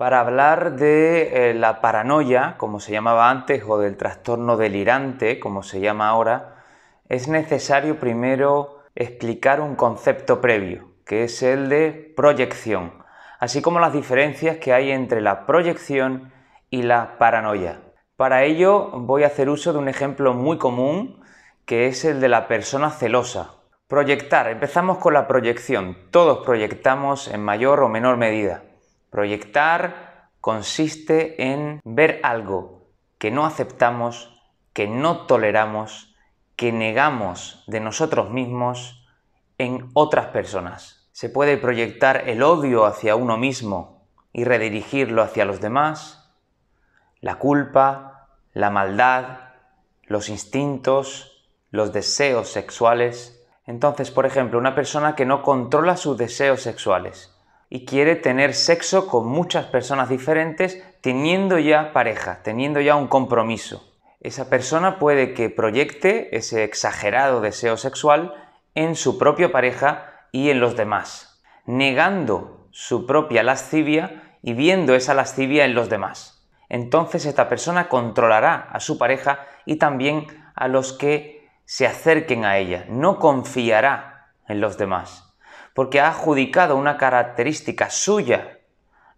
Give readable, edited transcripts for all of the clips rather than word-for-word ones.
Para hablar de la paranoia, como se llamaba antes, o del trastorno delirante, como se llama ahora, es necesario primero explicar un concepto previo, que es el de proyección, así como las diferencias que hay entre la proyección y la paranoia. Para ello voy a hacer uso de un ejemplo muy común, que es el de la persona celosa. Proyectar. Empezamos con la proyección. Todos proyectamos en mayor o menor medida. Proyectar consiste en ver algo que no aceptamos, que no toleramos, que negamos de nosotros mismos en otras personas. Se puede proyectar el odio hacia uno mismo y redirigirlo hacia los demás, la culpa, la maldad, los instintos, los deseos sexuales. Entonces, por ejemplo, una persona que no controla sus deseos sexuales y quiere tener sexo con muchas personas diferentes, teniendo ya pareja, teniendo ya un compromiso. Esa persona puede que proyecte ese exagerado deseo sexual en su propia pareja y en los demás, negando su propia lascivia y viendo esa lascivia en los demás. Entonces esta persona controlará a su pareja y también a los que se acerquen a ella. No confiará en los demás, porque ha adjudicado una característica suya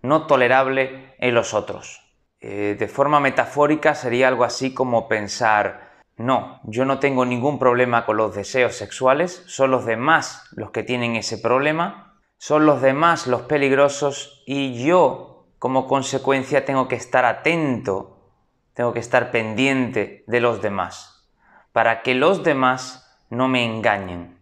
no tolerable en los otros. De forma metafórica sería algo así como pensar: no, yo no tengo ningún problema con los deseos sexuales, son los demás los que tienen ese problema, son los demás los peligrosos y yo, como consecuencia, tengo que estar atento, tengo que estar pendiente de los demás, para que los demás no me engañen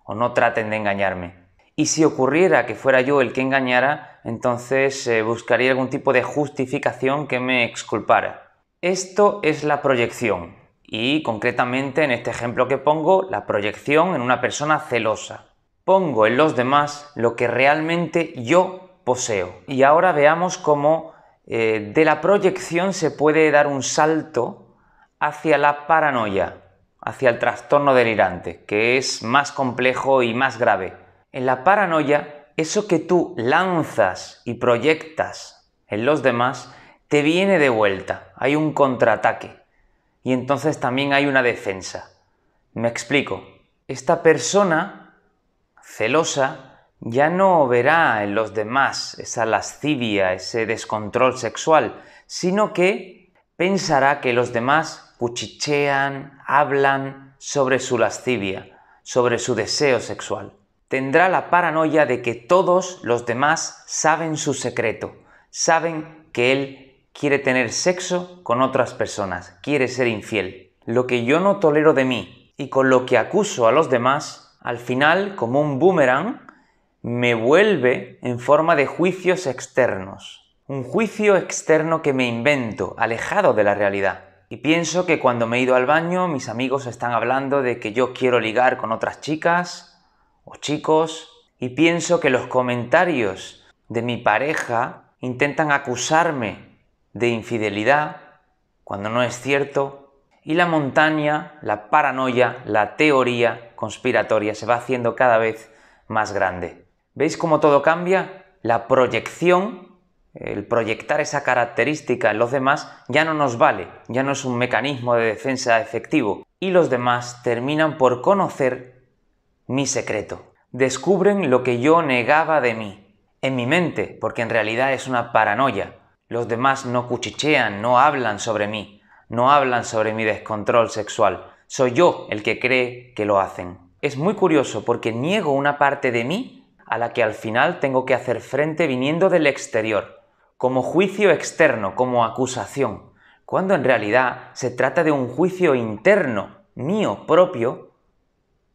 o no traten de engañarme. Y si ocurriera que fuera yo el que engañara, entonces buscaría algún tipo de justificación que me exculpara. Esto es la proyección y concretamente en este ejemplo que pongo, la proyección en una persona celosa. Pongo en los demás lo que realmente yo poseo. Y ahora veamos cómo de la proyección se puede dar un salto hacia la paranoia, hacia el trastorno delirante, que es más complejo y más grave. En la paranoia, eso que tú lanzas y proyectas en los demás te viene de vuelta, hay un contraataque y entonces también hay una defensa. Me explico. Esta persona celosa ya no verá en los demás esa lascivia, ese descontrol sexual, sino que pensará que los demás cuchichean, hablan sobre su lascivia, sobre su deseo sexual. Tendrá la paranoia de que todos los demás saben su secreto, saben que él quiere tener sexo con otras personas, quiere ser infiel. Lo que yo no tolero de mí y con lo que acuso a los demás, al final, como un boomerang, me vuelve en forma de juicios externos. Un juicio externo que me invento, alejado de la realidad. Y pienso que cuando me he ido al baño, mis amigos están hablando de que yo quiero ligar con otras chicas o chicos, y pienso que los comentarios de mi pareja intentan acusarme de infidelidad cuando no es cierto, y la montaña, la paranoia, la teoría conspiratoria se va haciendo cada vez más grande. ¿Veis cómo todo cambia? La proyección, el proyectar esa característica en los demás ya no nos vale, ya no es un mecanismo de defensa efectivo, y los demás terminan por conocer mi secreto. Descubren lo que yo negaba de mí, en mi mente, porque en realidad es una paranoia. Los demás no cuchichean, no hablan sobre mí, no hablan sobre mi descontrol sexual. Soy yo el que cree que lo hacen. Es muy curioso porque niego una parte de mí a la que al final tengo que hacer frente viniendo del exterior, como juicio externo, como acusación, cuando en realidad se trata de un juicio interno, mío propio,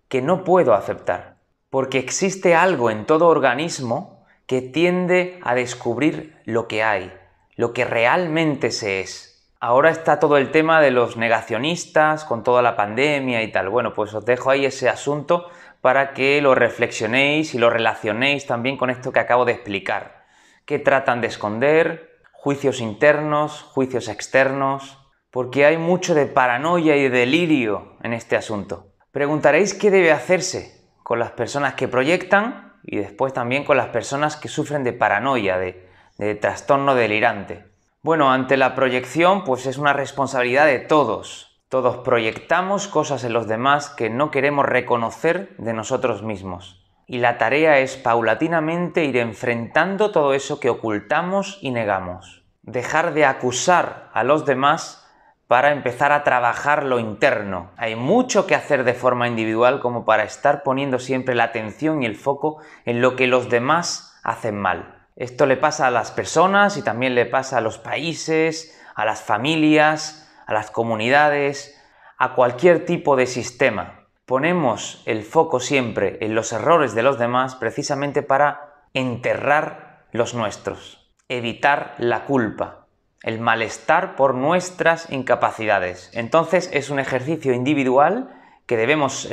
que no puedo aceptar, porque existe algo en todo organismo que tiende a descubrir lo que hay, lo que realmente se es. Ahora está todo el tema de los negacionistas con toda la pandemia y tal. Bueno, pues os dejo ahí ese asunto para que lo reflexionéis y lo relacionéis también con esto que acabo de explicar. ¿Qué tratan de esconder? Juicios internos, juicios externos, porque hay mucho de paranoia y de delirio en este asunto. Preguntaréis qué debe hacerse con las personas que proyectan y después también con las personas que sufren de paranoia, de de trastorno delirante. Bueno, ante la proyección, pues es una responsabilidad de todos. Todos proyectamos cosas en los demás que no queremos reconocer de nosotros mismos. Y la tarea es paulatinamente ir enfrentando todo eso que ocultamos y negamos. Dejar de acusar a los demás para empezar a trabajar lo interno. Hay mucho que hacer de forma individual como para estar poniendo siempre la atención y el foco en lo que los demás hacen mal. Esto le pasa a las personas y también le pasa a los países, a las familias, a las comunidades, a cualquier tipo de sistema. Ponemos el foco siempre en los errores de los demás precisamente para enterrar los nuestros, evitar la culpa, el malestar por nuestras incapacidades. Entonces es un ejercicio individual que debemos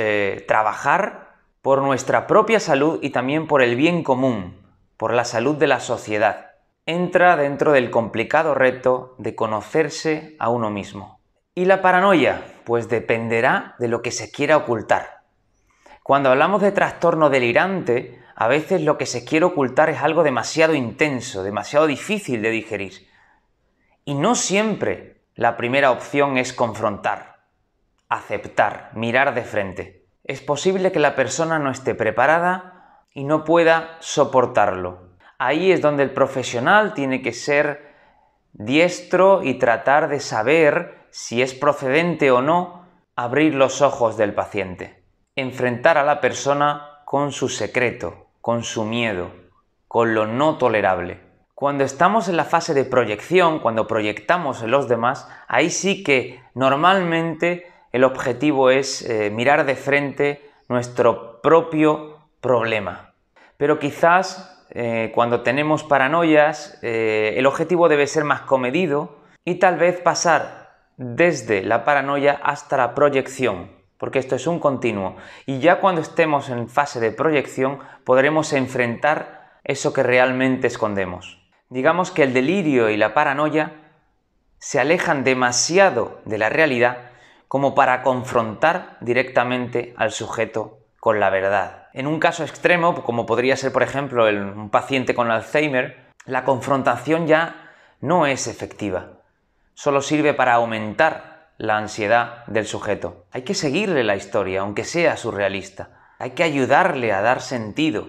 trabajar por nuestra propia salud y también por el bien común, por la salud de la sociedad. Entra dentro del complicado reto de conocerse a uno mismo. ¿Y la paranoia? Pues dependerá de lo que se quiera ocultar. Cuando hablamos de trastorno delirante, a veces lo que se quiere ocultar es algo demasiado intenso, demasiado difícil de digerir. Y no siempre la primera opción es confrontar, aceptar, mirar de frente. Es posible que la persona no esté preparada y no pueda soportarlo. Ahí es donde el profesional tiene que ser diestro y tratar de saber si es procedente o no abrir los ojos del paciente. Enfrentar a la persona con su secreto, con su miedo, con lo no tolerable. Cuando estamos en la fase de proyección, cuando proyectamos en los demás, ahí sí que normalmente el objetivo es mirar de frente nuestro propio problema. Pero quizás cuando tenemos paranoias el objetivo debe ser más comedido y tal vez pasar desde la paranoia hasta la proyección, porque esto es un continuo. Y ya cuando estemos en fase de proyección podremos enfrentar eso que realmente escondemos. Digamos que el delirio y la paranoia se alejan demasiado de la realidad como para confrontar directamente al sujeto con la verdad. En un caso extremo, como podría ser por ejemplo un paciente con Alzheimer, la confrontación ya no es efectiva. Solo sirve para aumentar la ansiedad del sujeto. Hay que seguirle la historia, aunque sea surrealista. Hay que ayudarle a dar sentido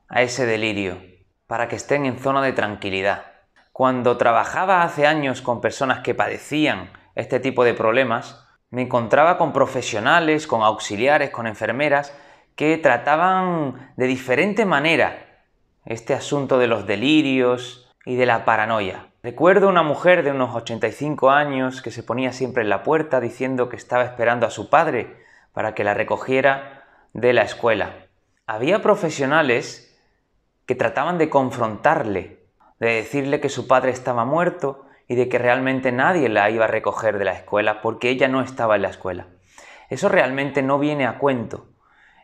a ese delirio, para que estén en zona de tranquilidad. Cuando trabajaba hace años con personas que padecían este tipo de problemas, me encontraba con profesionales, con auxiliares, con enfermeras, que trataban de diferente manera este asunto de los delirios y de la paranoia. Recuerdo una mujer de unos 85 años que se ponía siempre en la puerta diciendo que estaba esperando a su padre para que la recogiera de la escuela. Había profesionales que trataban de confrontarle, de decirle que su padre estaba muerto y de que realmente nadie la iba a recoger de la escuela porque ella no estaba en la escuela. Eso realmente no viene a cuento.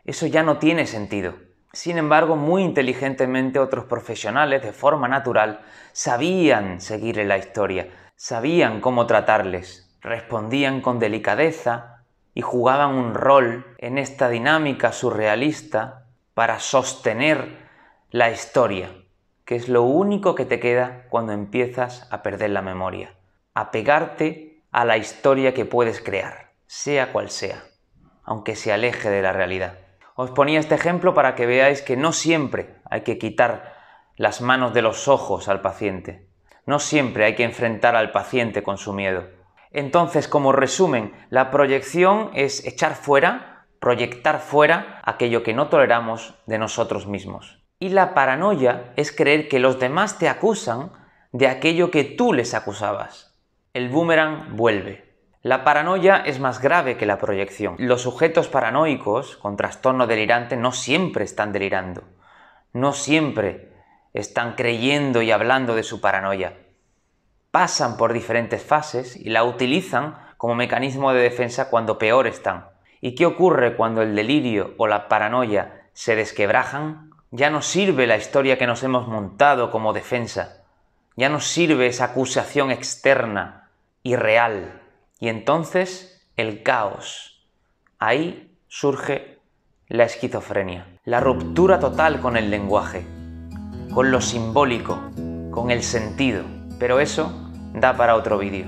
Eso ya no tiene sentido. Sin embargo, muy inteligentemente otros profesionales, de forma natural, sabían seguirle la historia, sabían cómo tratarles, respondían con delicadeza y jugaban un rol en esta dinámica surrealista para sostener la historia, que es lo único que te queda cuando empiezas a perder la memoria. Apegarte a la historia que puedes crear, sea cual sea, aunque se aleje de la realidad. Os ponía este ejemplo para que veáis que no siempre hay que quitar las manos de los ojos al paciente. No siempre hay que enfrentar al paciente con su miedo. Entonces, como resumen, la proyección es echar fuera, proyectar fuera aquello que no toleramos de nosotros mismos. Y la paranoia es creer que los demás te acusan de aquello que tú les acusabas. El boomerang vuelve. La paranoia es más grave que la proyección. Los sujetos paranoicos con trastorno delirante no siempre están delirando. No siempre están creyendo y hablando de su paranoia. Pasan por diferentes fases y la utilizan como mecanismo de defensa cuando peor están. ¿Y qué ocurre cuando el delirio o la paranoia se desquebrajan? Ya no sirve la historia que nos hemos montado como defensa. Ya no sirve esa acusación externa y real. Y entonces el caos. Ahí surge la esquizofrenia. La ruptura total con el lenguaje, con lo simbólico, con el sentido, pero eso da para otro vídeo.